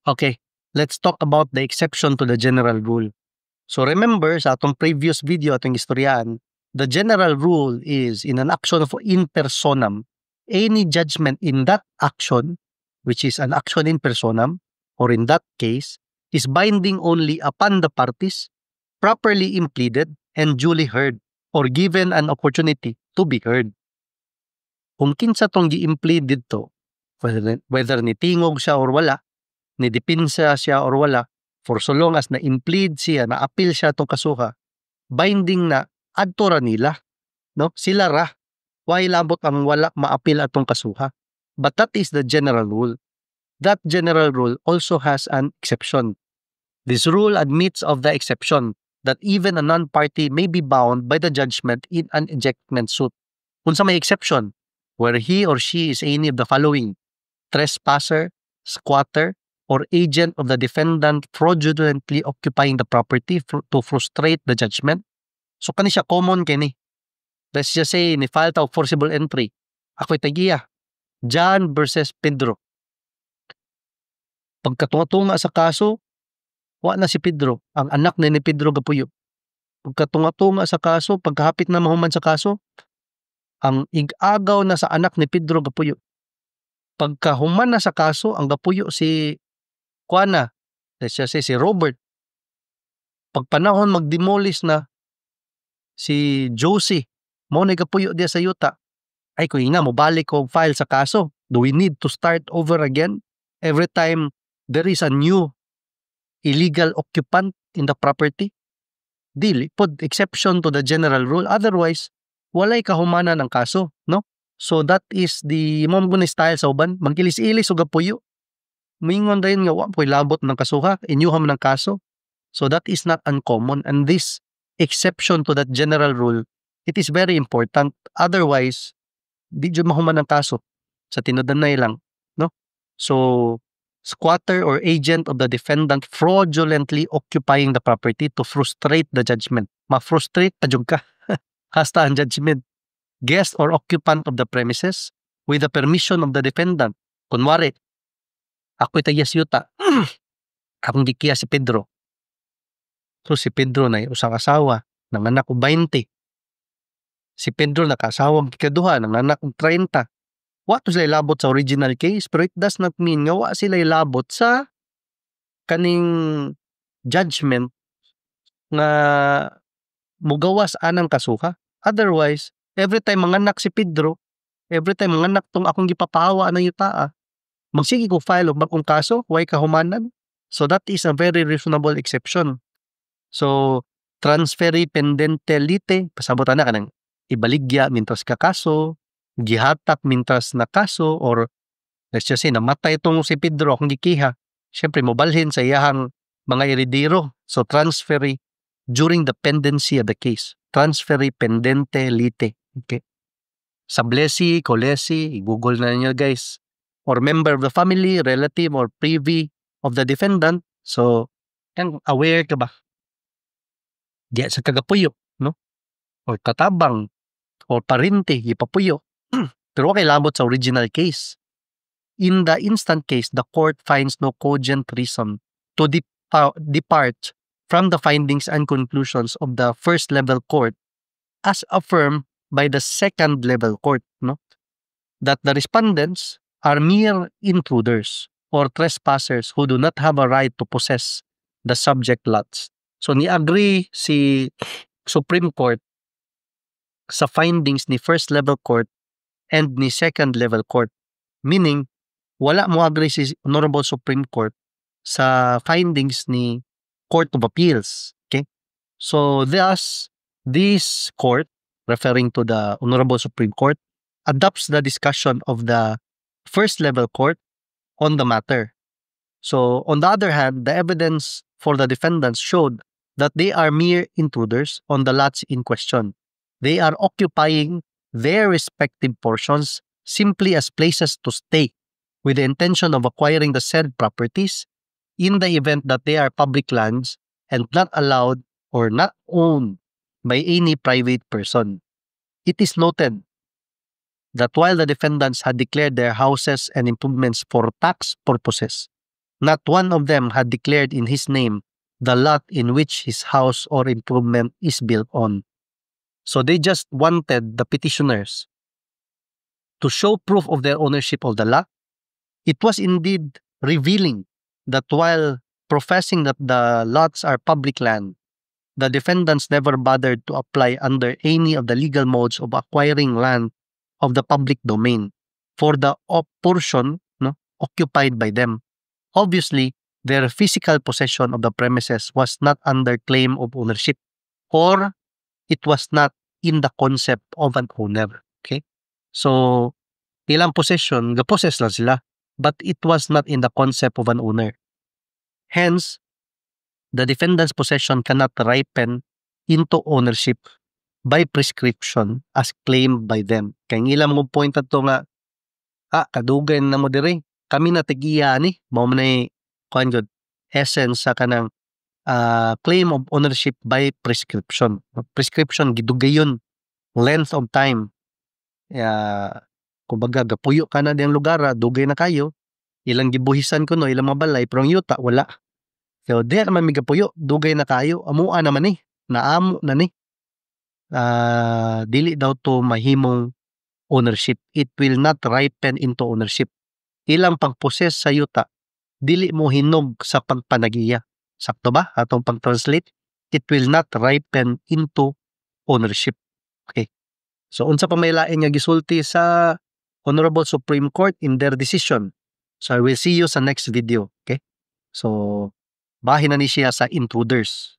Okay, let's talk about the exception to the general rule. So remember sa atong previous video, atong istoryaan, the general rule is in an action of in personam, any judgment in that action, which is an action in personam, or in that case, is binding only upon the parties properly impleaded and duly heard or given an opportunity to be heard. Kung kinsa tong gi-implead dito, whether ni tingog siya or wala, ni dipinsa siya or wala, for so long as na-implead siya, na-appeal siya itong kasuha, binding na adto ra nila, no? Sila ra. Why labot ang wala ma-appeal atong kasuha? But that is the general rule. That general rule also has an exception. This rule admits of the exception that even a non-party may be bound by the judgment in an ejectment suit. Kung sa may exception, where he or she is any of the following: trespasser, squatter, or agent of the defendant fraudulently occupying the property to frustrate the judgment. So kani siya common kini. Let's just say ni file ta og forcible entry. Ako'y tagiya, John versus Pedro. Pagkatunga-tunga sa kaso, wa na si Pedro, ang anak ni Pedro gapuyo. Pagkatunga-tunga sa kaso, pagkahapit na mahuman sa kaso, ang ig-agaw na sa anak ni Pedro gapuyo. Pagkahuman na sa kaso, ang gapuyo si Juana, let's just say si Robert. Pagpanahon mag-demolish na si Josie, mo na gapuyo diya sa yuta. Ay kung ina, mobalik ko file sa kaso. Do we need to start over again every time there is a new illegal occupant in the property? Dili, pod exception to the general rule. Otherwise, walay kahumanan ng kaso, no? So that is the momgun style sa uban. Magilis-ilis o gapuyo. Mingon rin nga, wapoy labot ng kasuha, inyuham ng kaso. So that is not uncommon. And this exception to that general rule, it is very important. Otherwise, di dyan mahuman ng kaso. Sa tinudanay lang, no? So, squatter or agent of the defendant fraudulently occupying the property to frustrate the judgment. Ma-frustrate pa dyan ka. Hasta ang judgment. Guest or occupant of the premises with the permission of the defendant. Kunwari, ako'y tagyas yuta. Akong gikiya si Pedro. So si Pedro na usang asawa, nanganak ko 20. Si Pedro nakasawang kikaduha, nanganak ko 30. Wa to sila labot sa original case, pero it does not mean nga wa sila labot sa kaning judgment nga mugawas anang kasuha. Otherwise, every time manganak si Pedro, every time manganak tong akong gipapahawa ng yutaa, magsige ko file og bagong kaso, way kahumanan. So that is a very reasonable exception. So, transferi pendente lite, pasabutan na kanang ibaligya mintras ka kaso, gihatak mintras na kaso, or let's just say, namatay itong si Pedro kung gikiha. Siyempre, mobalhin sa iyahang mga heredero. So, transferi during the pendency of the case. Transferi pendente lite. Okay. Sablesi, kolesi, i-google na niyo guys. Or member of the family, relative, or privy of the defendant. So, yan, aware ka ba? Diya sa kagapuyo, no? Or katabang, or parente, ipapuyo. Pero okay labot sa original case. In the instant case, the court finds no cogent reason to depart from the findings and conclusions of the first level court as affirmed by the second level court, no? That the respondents are mere intruders or trespassers who do not have a right to possess the subject lots. So ni-agree si Supreme Court sa findings ni first level court and ni second level court. Meaning, wala mo agree si Honorable Supreme Court sa findings ni Court of Appeals. Okay? So thus, this court, referring to the Honorable Supreme Court, adopts the discussion of the first level court on the matter. So on the other hand, the evidence for the defendants showed that they are mere intruders on the lots in question. They are occupying their respective portions simply as places to stay with the intention of acquiring the said properties in the event that they are public lands and not allowed or not owned by any private person. It is noted that while the defendants had declared their houses and improvements for tax purposes, Not one of them had declared in his name the lot in which his house or improvement is built on. So they just wanted the petitioners to show proof of their ownership of the lot. It was indeed revealing that while professing that the lots are public land, the defendants never bothered to apply under any of the legal modes of acquiring land of the public domain for the portion occupied by them. Obviously, their physical possession of the premises was not under claim of ownership, or it was not in the concept of an owner. Okay? So, ilang possession, ga-possess lang sila, but it was not in the concept of an owner. Hence, the defendant's possession cannot ripen into ownership by prescription as claimed by them. Kaya ilang mo point ato nga, kadugay na mo diri, kami na tigiya ni, mao man ay kuan gud essence sa kanang claim of ownership by prescription. Prescription gidugayon length of time. Kumbaga gapuyo ka na diyang lugar, dugay na kayo, ilang gibuhisan ko no, ilang mabalay, pero ang yuta wala. So di naman may gapuyo, dugay na kayo, amua naman ni, naamo na ni. Dili daw to mahimong ownership. It will not ripen into ownership. Ilang pang-possess sa yuta, dili mo hinog sa pagpanagiya. Sakto ba? Atong pag-translate, it will not ripen into ownership. Okay. So unsa pa may lain nga gisulti sa Honorable Supreme Court in their decision. So I will see you sa next video. Okay. So bahin na ni siya sa intruders.